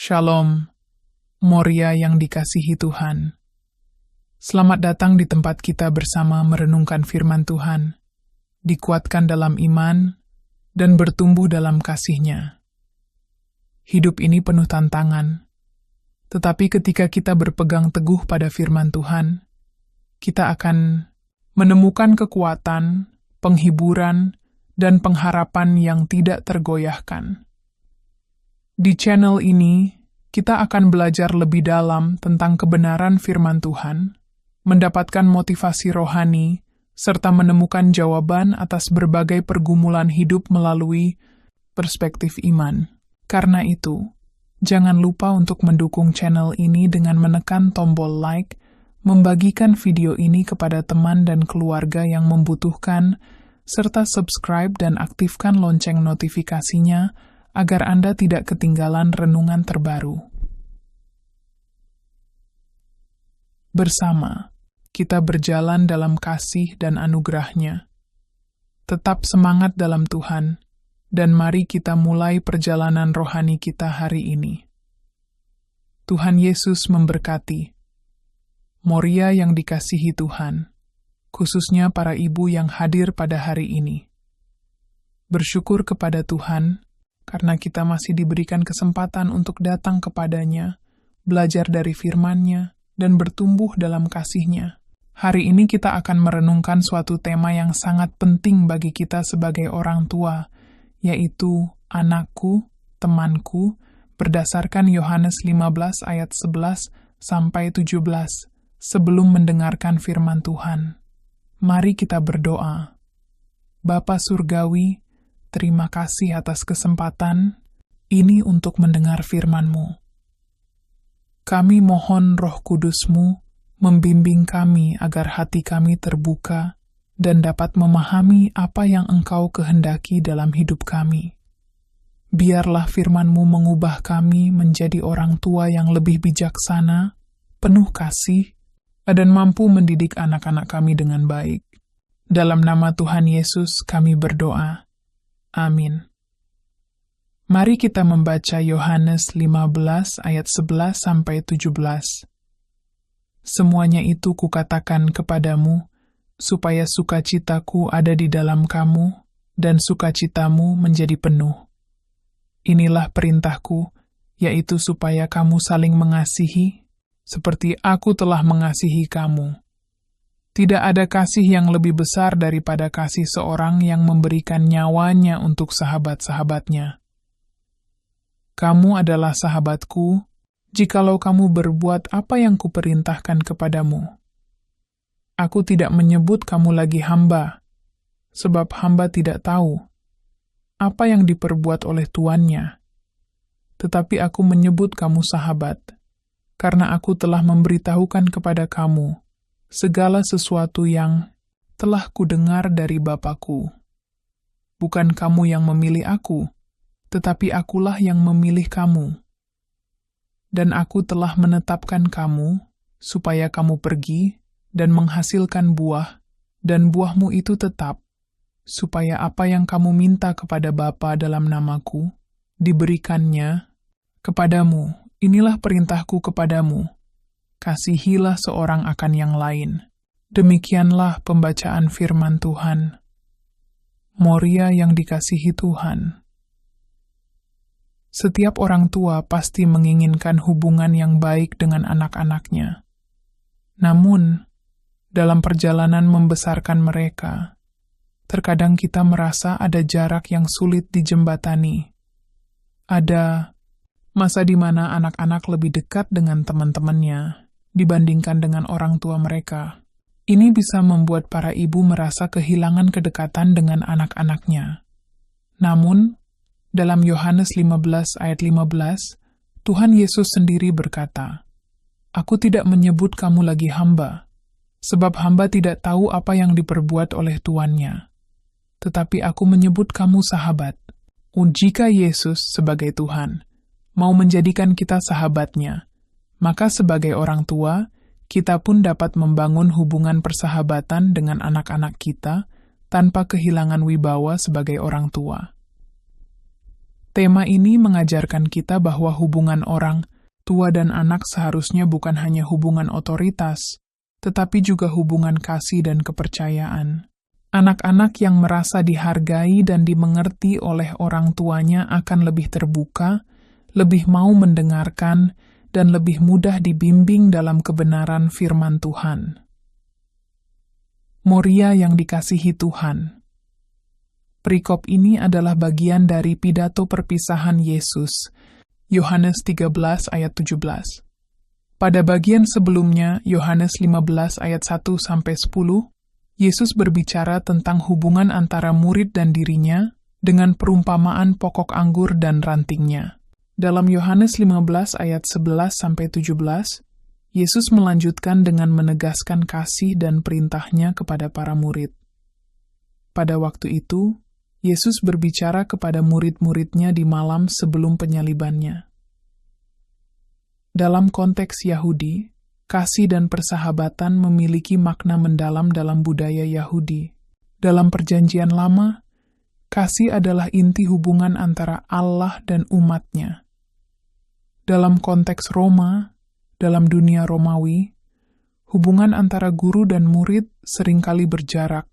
Shalom, Moria yang dikasihi Tuhan. Selamat datang di tempat kita bersama merenungkan firman Tuhan, dikuatkan dalam iman, dan bertumbuh dalam kasih-Nya. Hidup ini penuh tantangan, tetapi ketika kita berpegang teguh pada firman Tuhan, kita akan menemukan kekuatan, penghiburan, dan pengharapan yang tidak tergoyahkan. Di channel ini, kita akan belajar lebih dalam tentang kebenaran firman Tuhan, mendapatkan motivasi rohani, serta menemukan jawaban atas berbagai pergumulan hidup melalui perspektif iman. Karena itu, jangan lupa untuk mendukung channel ini dengan menekan tombol like, membagikan video ini kepada teman dan keluarga yang membutuhkan, serta subscribe dan aktifkan lonceng notifikasinya agar Anda tidak ketinggalan renungan terbaru. Bersama, kita berjalan dalam kasih dan anugerah-Nya. Tetap semangat dalam Tuhan, dan mari kita mulai perjalanan rohani kita hari ini. Tuhan Yesus memberkati. Moria yang dikasihi Tuhan, khususnya para ibu yang hadir pada hari ini. Bersyukur kepada Tuhan, karena kita masih diberikan kesempatan untuk datang kepada-Nya, belajar dari firman-Nya, dan bertumbuh dalam kasih-Nya. Hari ini kita akan merenungkan suatu tema yang sangat penting bagi kita sebagai orang tua, yaitu anakku, temanku, berdasarkan Yohanes 15 ayat 11 sampai 17, sebelum mendengarkan firman Tuhan. Mari kita berdoa. Bapa Surgawi, terima kasih atas kesempatan ini untuk mendengar firman-Mu. Kami mohon Roh Kudus-Mu membimbing kami agar hati kami terbuka dan dapat memahami apa yang Engkau kehendaki dalam hidup kami. Biarlah firman-Mu mengubah kami menjadi orang tua yang lebih bijaksana, penuh kasih, dan mampu mendidik anak-anak kami dengan baik. Dalam nama Tuhan Yesus kami berdoa. Amin. Mari kita membaca Yohanes 15 ayat 11 sampai 17. Semuanya itu kukatakan kepadamu, supaya sukacitaku ada di dalam kamu, dan sukacitamu menjadi penuh. Inilah perintahku, yaitu supaya kamu saling mengasihi, seperti aku telah mengasihi kamu. Tidak ada kasih yang lebih besar daripada kasih seorang yang memberikan nyawanya untuk sahabat-sahabatnya. Kamu adalah sahabatku, jikalau kamu berbuat apa yang kuperintahkan kepadamu. Aku tidak menyebut kamu lagi hamba, sebab hamba tidak tahu apa yang diperbuat oleh tuannya. Tetapi aku menyebut kamu sahabat, karena aku telah memberitahukan kepada kamu segala sesuatu yang telah kudengar dari Bapa-Ku. Bukan kamu yang memilih aku, tetapi akulah yang memilih kamu. Dan aku telah menetapkan kamu, supaya kamu pergi dan menghasilkan buah, dan buahmu itu tetap, supaya apa yang kamu minta kepada Bapa dalam namaku, diberikannya kepadamu. Inilah perintahku kepadamu. Kasihilah seorang akan yang lain. Demikianlah pembacaan firman Tuhan. Moria yang dikasihi Tuhan. Setiap orang tua pasti menginginkan hubungan yang baik dengan anak-anaknya. Namun, dalam perjalanan membesarkan mereka, terkadang kita merasa ada jarak yang sulit dijembatani. Ada masa di mana anak-anak lebih dekat dengan teman-temannya dibandingkan dengan orang tua mereka. Ini bisa membuat para ibu merasa kehilangan kedekatan dengan anak-anaknya. Namun, dalam Yohanes 15 ayat 15, Tuhan Yesus sendiri berkata, "Aku tidak menyebut kamu lagi hamba, sebab hamba tidak tahu apa yang diperbuat oleh tuannya. Tetapi aku menyebut kamu sahabat." Jika Yesus sebagai Tuhan mau menjadikan kita sahabatnya, maka sebagai orang tua, kita pun dapat membangun hubungan persahabatan dengan anak-anak kita tanpa kehilangan wibawa sebagai orang tua. Tema ini mengajarkan kita bahwa hubungan orang tua dan anak seharusnya bukan hanya hubungan otoritas, tetapi juga hubungan kasih dan kepercayaan. Anak-anak yang merasa dihargai dan dimengerti oleh orang tuanya akan lebih terbuka, lebih mau mendengarkan, dan lebih mudah dibimbing dalam kebenaran firman Tuhan. Moria yang dikasihi Tuhan. Perikop ini adalah bagian dari pidato perpisahan Yesus, Yohanes 13 ayat 17. Pada bagian sebelumnya, Yohanes 15 ayat 1-10, Yesus berbicara tentang hubungan antara murid dan dirinya dengan perumpamaan pokok anggur dan rantingnya. Dalam Yohanes 15 ayat 11-17, Yesus melanjutkan dengan menegaskan kasih dan perintahnya kepada para murid. Pada waktu itu, Yesus berbicara kepada murid-muridnya di malam sebelum penyalibannya. Dalam konteks Yahudi, kasih dan persahabatan memiliki makna mendalam dalam budaya Yahudi. Dalam Perjanjian Lama, kasih adalah inti hubungan antara Allah dan umatnya. Dalam konteks Roma, dalam dunia Romawi, hubungan antara guru dan murid seringkali berjarak,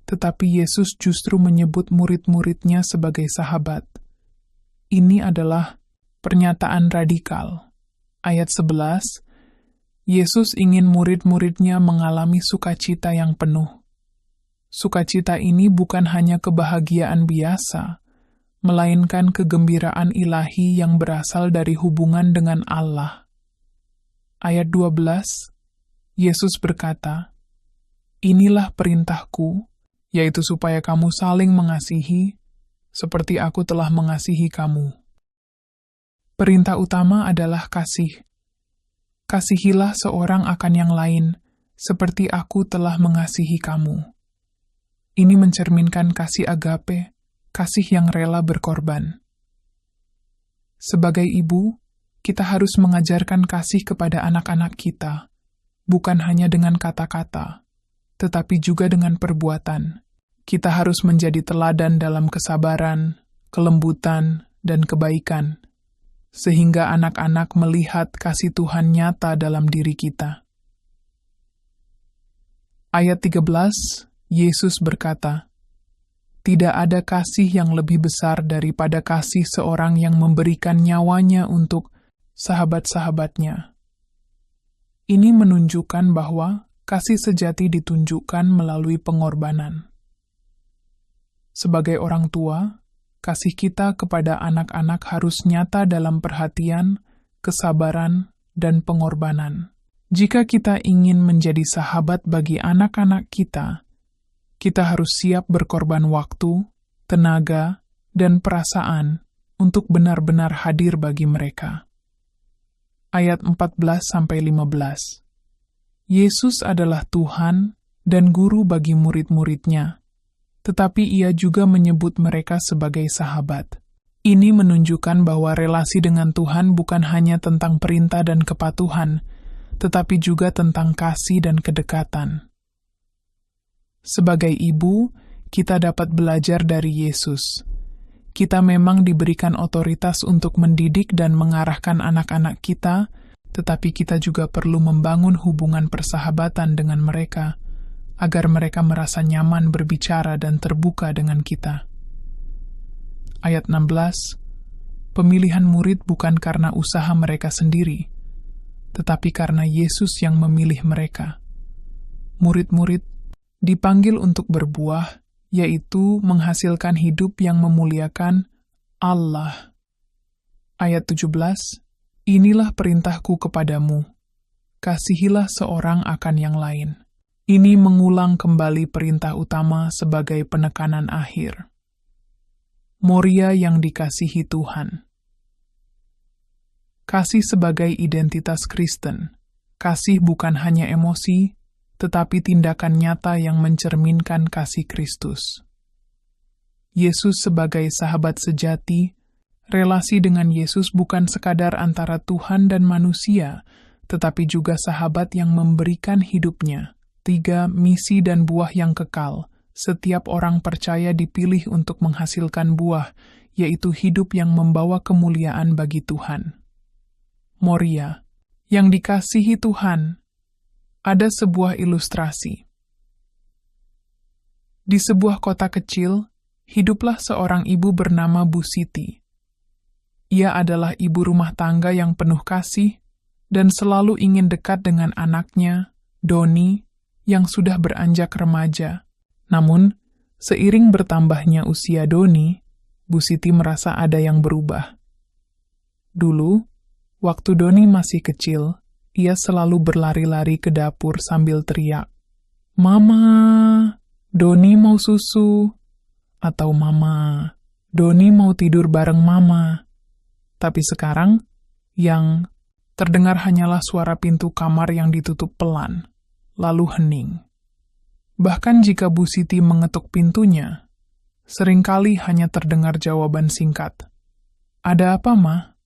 tetapi Yesus justru menyebut murid-muridnya sebagai sahabat. Ini adalah pernyataan radikal. Ayat 11, Yesus ingin murid-muridnya mengalami sukacita yang penuh. Sukacita ini bukan hanya kebahagiaan biasa, melainkan kegembiraan ilahi yang berasal dari hubungan dengan Allah. Ayat 12, Yesus berkata, "Inilah perintahku, yaitu supaya kamu saling mengasihi, seperti aku telah mengasihi kamu." Perintah utama adalah kasih. Kasihilah seorang akan yang lain, seperti aku telah mengasihi kamu. Ini mencerminkan kasih agape, kasih yang rela berkorban. Sebagai ibu, kita harus mengajarkan kasih kepada anak-anak kita, bukan hanya dengan kata-kata, tetapi juga dengan perbuatan. Kita harus menjadi teladan dalam kesabaran, kelembutan, dan kebaikan, sehingga anak-anak melihat kasih Tuhan nyata dalam diri kita. Ayat 13, Yesus berkata, "Tidak ada kasih yang lebih besar daripada kasih seorang yang memberikan nyawanya untuk sahabat-sahabatnya." Ini menunjukkan bahwa kasih sejati ditunjukkan melalui pengorbanan. Sebagai orang tua, kasih kita kepada anak-anak harus nyata dalam perhatian, kesabaran, dan pengorbanan. Jika kita ingin menjadi sahabat bagi anak-anak kita harus siap berkorban waktu, tenaga, dan perasaan untuk benar-benar hadir bagi mereka. Ayat 14-15. Yesus adalah Tuhan dan Guru bagi murid-muridnya, tetapi ia juga menyebut mereka sebagai sahabat. Ini menunjukkan bahwa relasi dengan Tuhan bukan hanya tentang perintah dan kepatuhan, tetapi juga tentang kasih dan kedekatan. Sebagai ibu, kita dapat belajar dari Yesus. Kita memang diberikan otoritas untuk mendidik dan mengarahkan anak-anak kita, tetapi kita juga perlu membangun hubungan persahabatan dengan mereka, agar mereka merasa nyaman berbicara dan terbuka dengan kita. Ayat 16, pemilihan murid bukan karena usaha mereka sendiri, tetapi karena Yesus yang memilih mereka. Murid-murid dipanggil untuk berbuah, yaitu menghasilkan hidup yang memuliakan Allah. Ayat 17, inilah perintahku kepadamu, kasihilah seorang akan yang lain. Ini mengulang kembali perintah utama sebagai penekanan akhir. Moria yang dikasihi Tuhan. Kasih sebagai identitas Kristen. Kasih bukan hanya emosi, tetapi tindakan nyata yang mencerminkan kasih Kristus. Yesus sebagai sahabat sejati, relasi dengan Yesus bukan sekadar antara Tuhan dan manusia, tetapi juga sahabat yang memberikan hidupnya. 3. Misi dan buah yang kekal. Setiap orang percaya dipilih untuk menghasilkan buah, yaitu hidup yang membawa kemuliaan bagi Tuhan. Moria, yang dikasihi Tuhan, ada sebuah ilustrasi. Di sebuah kota kecil, hiduplah seorang ibu bernama Bu Siti. Ia adalah ibu rumah tangga yang penuh kasih dan selalu ingin dekat dengan anaknya, Doni, yang sudah beranjak remaja. Namun, seiring bertambahnya usia Doni, Bu Siti merasa ada yang berubah. Dulu, waktu Doni masih kecil, ia selalu berlari-lari ke dapur sambil teriak, "Mama, Doni mau susu," atau "Mama, Doni mau tidur bareng Mama." Tapi sekarang, yang terdengar hanyalah suara pintu kamar yang ditutup pelan, lalu hening. Bahkan jika Bu Siti mengetuk pintunya, seringkali hanya terdengar jawaban singkat, "Ada apa, Ma?"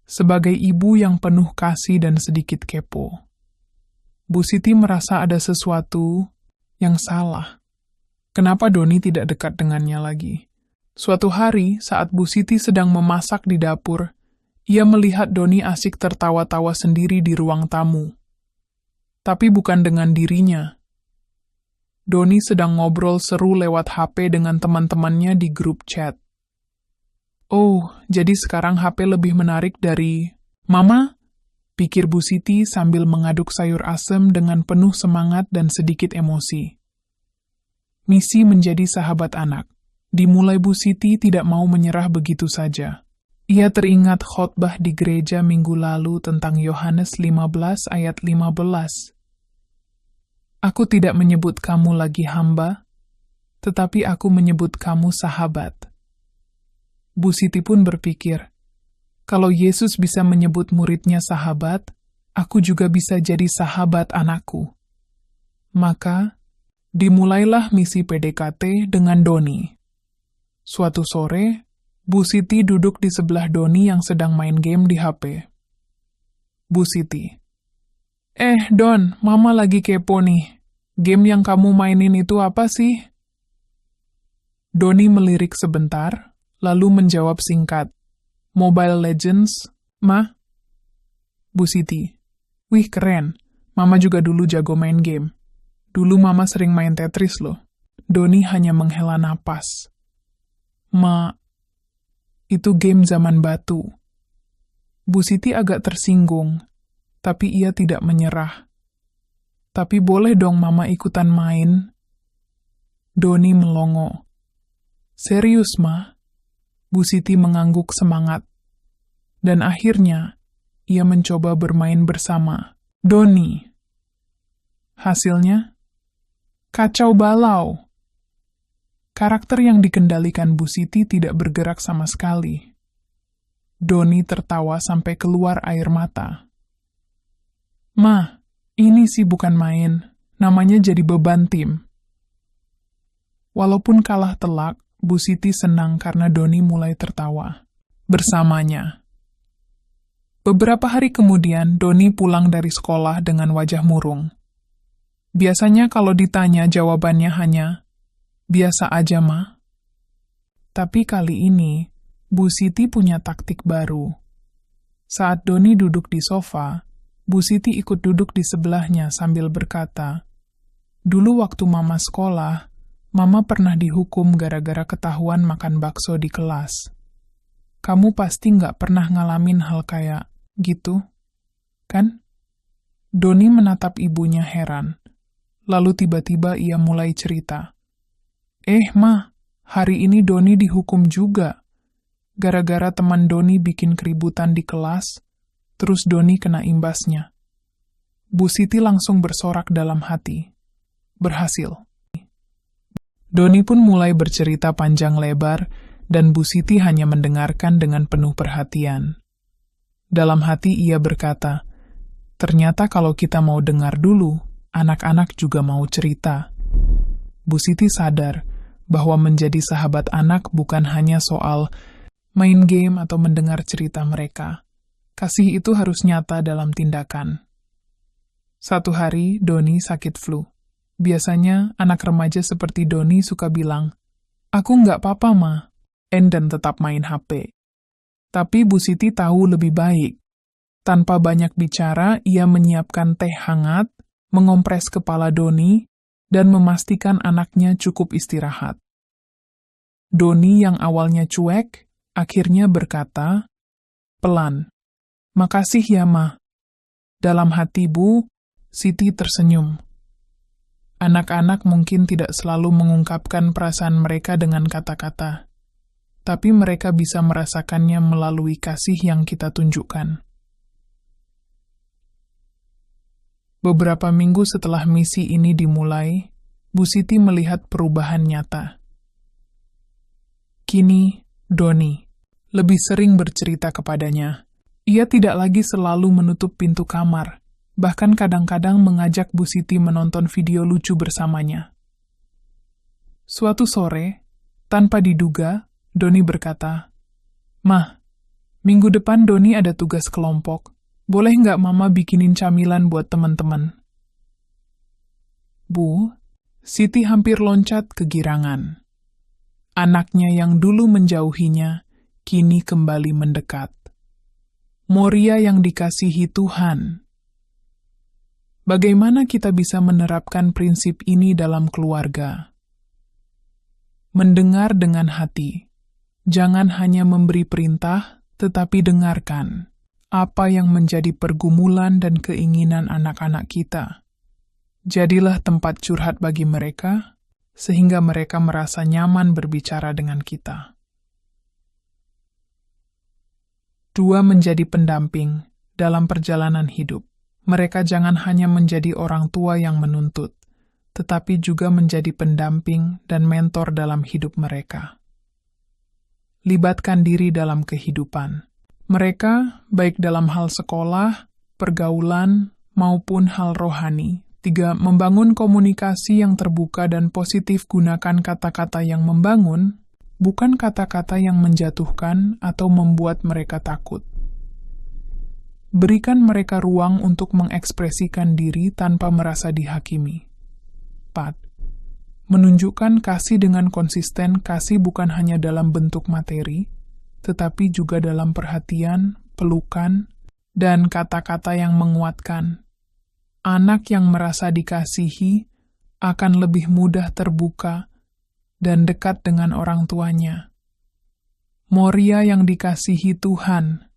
Sebagai ibu yang penuh kasih dan sedikit kepo, Bu Siti merasa ada sesuatu yang salah. Kenapa Doni tidak dekat dengannya lagi? Suatu hari, saat Bu Siti sedang memasak di dapur, ia melihat Doni asik tertawa-tawa sendiri di ruang tamu. Tapi bukan dengan dirinya. Doni sedang ngobrol seru lewat HP dengan teman-temannya di grup chat. "Oh, jadi sekarang HP lebih menarik dari Mama?" pikir Bu Siti sambil mengaduk sayur asem dengan penuh semangat dan sedikit emosi. Misi menjadi sahabat anak. Dimulai Bu Siti tidak mau menyerah begitu saja. Ia teringat khotbah di gereja minggu lalu tentang Yohanes 15 ayat 15. "Aku tidak menyebut kamu lagi hamba, tetapi aku menyebut kamu sahabat." Bu Siti pun berpikir, kalau Yesus bisa menyebut muridnya sahabat, aku juga bisa jadi sahabat anakku. Maka, dimulailah misi PDKT dengan Doni. Suatu sore, Bu Siti duduk di sebelah Doni yang sedang main game di HP. Bu Siti, Don, Mama lagi kepo nih. Game yang kamu mainin itu apa sih?" Doni melirik sebentar, lalu menjawab singkat, "Mobile Legends, Ma." Bu Siti, "Wih keren, Mama juga dulu jago main game. Dulu Mama sering main Tetris loh." Doni hanya menghela napas. "Ma, itu game zaman batu." Bu Siti agak tersinggung, tapi ia tidak menyerah. "Tapi boleh dong Mama ikutan main?" Doni melongo. "Serius, Ma?" Bu Siti mengangguk semangat. Dan akhirnya, ia mencoba bermain bersama Doni. Hasilnya, kacau balau. Karakter yang dikendalikan Bu Siti tidak bergerak sama sekali. Doni tertawa sampai keluar air mata. "Ma, ini sih bukan main, namanya jadi beban tim." Walaupun kalah telak, Bu Siti senang karena Doni mulai tertawa bersamanya. Beberapa hari kemudian, Doni pulang dari sekolah dengan wajah murung. Biasanya kalau ditanya jawabannya hanya, "Biasa aja, Ma." Tapi kali ini, Bu Siti punya taktik baru. Saat Doni duduk di sofa, Bu Siti ikut duduk di sebelahnya sambil berkata, "Dulu waktu Mama sekolah, Mama pernah dihukum gara-gara ketahuan makan bakso di kelas. Kamu pasti nggak pernah ngalamin hal kayak gitu, kan?" Doni menatap ibunya heran. Lalu tiba-tiba ia mulai cerita. Ma, hari ini Doni dihukum juga. Gara-gara teman Doni bikin keributan di kelas, terus Doni kena imbasnya." Bu Siti langsung bersorak dalam hati. Berhasil. Doni pun mulai bercerita panjang lebar, dan Bu Siti hanya mendengarkan dengan penuh perhatian. Dalam hati ia berkata, "Ternyata kalau kita mau dengar dulu, anak-anak juga mau cerita." Bu Siti sadar bahwa menjadi sahabat anak bukan hanya soal main game atau mendengar cerita mereka. Kasih itu harus nyata dalam tindakan. Satu hari, Doni sakit flu. Biasanya, anak remaja seperti Doni suka bilang, "Aku nggak apa-apa, Ma." dan tetap main HP. Tapi Bu Siti tahu lebih baik. Tanpa banyak bicara, ia menyiapkan teh hangat, mengompres kepala Doni, dan memastikan anaknya cukup istirahat. Doni yang awalnya cuek, akhirnya berkata, pelan, "Makasih ya, Ma." Dalam hati Bu Siti tersenyum. Anak-anak mungkin tidak selalu mengungkapkan perasaan mereka dengan kata-kata, tapi mereka bisa merasakannya melalui kasih yang kita tunjukkan. Beberapa minggu setelah misi ini dimulai, Bu Siti melihat perubahan nyata. Kini, Doni lebih sering bercerita kepadanya. Ia tidak lagi selalu menutup pintu kamar, bahkan kadang-kadang mengajak Bu Siti menonton video lucu bersamanya. Suatu sore, tanpa diduga, Doni berkata, "Mah, minggu depan Doni ada tugas kelompok. Boleh nggak Mama bikinin camilan buat teman-teman?" Bu Siti hampir loncat kegirangan. Anaknya yang dulu menjauhinya, kini kembali mendekat. Moria yang dikasihi Tuhan. Bagaimana kita bisa menerapkan prinsip ini dalam keluarga? Mendengar dengan hati. Jangan hanya memberi perintah, tetapi dengarkan apa yang menjadi pergumulan dan keinginan anak-anak kita. Jadilah tempat curhat bagi mereka, sehingga mereka merasa nyaman berbicara dengan kita. 2. Menjadi pendamping dalam perjalanan hidup. Mereka jangan hanya menjadi orang tua yang menuntut, tetapi juga menjadi pendamping dan mentor dalam hidup mereka. Libatkan diri dalam kehidupan. Mereka, baik dalam hal sekolah, pergaulan, maupun hal rohani. 3. Membangun komunikasi yang terbuka dan positif. Gunakan kata-kata yang membangun, bukan kata-kata yang menjatuhkan atau membuat mereka takut. Berikan mereka ruang untuk mengekspresikan diri tanpa merasa dihakimi. 4. Menunjukkan kasih dengan konsisten. Kasih bukan hanya dalam bentuk materi, tetapi juga dalam perhatian, pelukan, dan kata-kata yang menguatkan. Anak yang merasa dikasihi akan lebih mudah terbuka dan dekat dengan orang tuanya. Moria yang dikasihi Tuhan.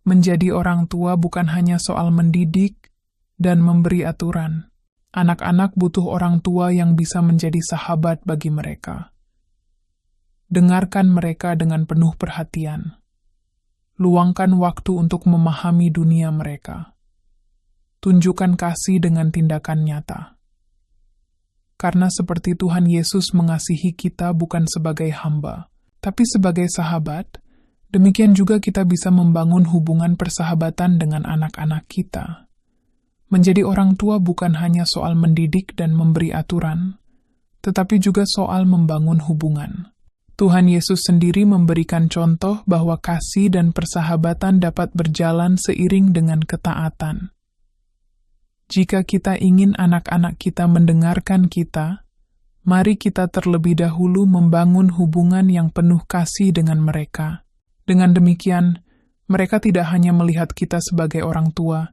Menjadi orang tua bukan hanya soal mendidik dan memberi aturan. Anak-anak butuh orang tua yang bisa menjadi sahabat bagi mereka. Dengarkan mereka dengan penuh perhatian. Luangkan waktu untuk memahami dunia mereka. Tunjukkan kasih dengan tindakan nyata. Karena seperti Tuhan Yesus mengasihi kita bukan sebagai hamba, tapi sebagai sahabat, demikian juga kita bisa membangun hubungan persahabatan dengan anak-anak kita. Menjadi orang tua bukan hanya soal mendidik dan memberi aturan, tetapi juga soal membangun hubungan. Tuhan Yesus sendiri memberikan contoh bahwa kasih dan persahabatan dapat berjalan seiring dengan ketaatan. Jika kita ingin anak-anak kita mendengarkan kita, mari kita terlebih dahulu membangun hubungan yang penuh kasih dengan mereka. Dengan demikian, mereka tidak hanya melihat kita sebagai orang tua,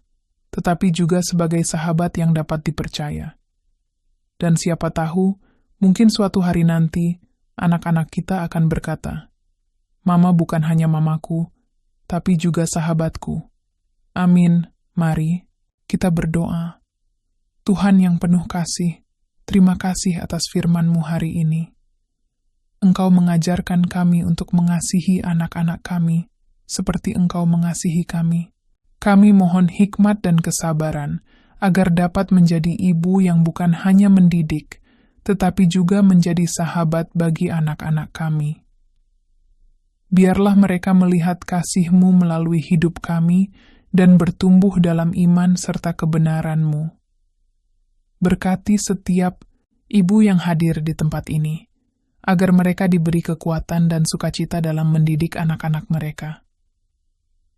tetapi juga sebagai sahabat yang dapat dipercaya. Dan siapa tahu, mungkin suatu hari nanti, anak-anak kita akan berkata, "Mama bukan hanya mamaku, tapi juga sahabatku." Amin. Mari kita berdoa. Tuhan yang penuh kasih, terima kasih atas firman-Mu hari ini. Engkau mengajarkan kami untuk mengasihi anak-anak kami, seperti Engkau mengasihi kami. Kami mohon hikmat dan kesabaran, agar dapat menjadi ibu yang bukan hanya mendidik, tetapi juga menjadi sahabat bagi anak-anak kami. Biarlah mereka melihat kasih-Mu melalui hidup kami, dan bertumbuh dalam iman serta kebenaran-Mu. Berkati setiap ibu yang hadir di tempat ini, agar mereka diberi kekuatan dan sukacita dalam mendidik anak-anak mereka.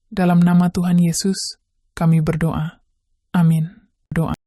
Dalam nama Tuhan Yesus, kami berdoa. Amin. Doa.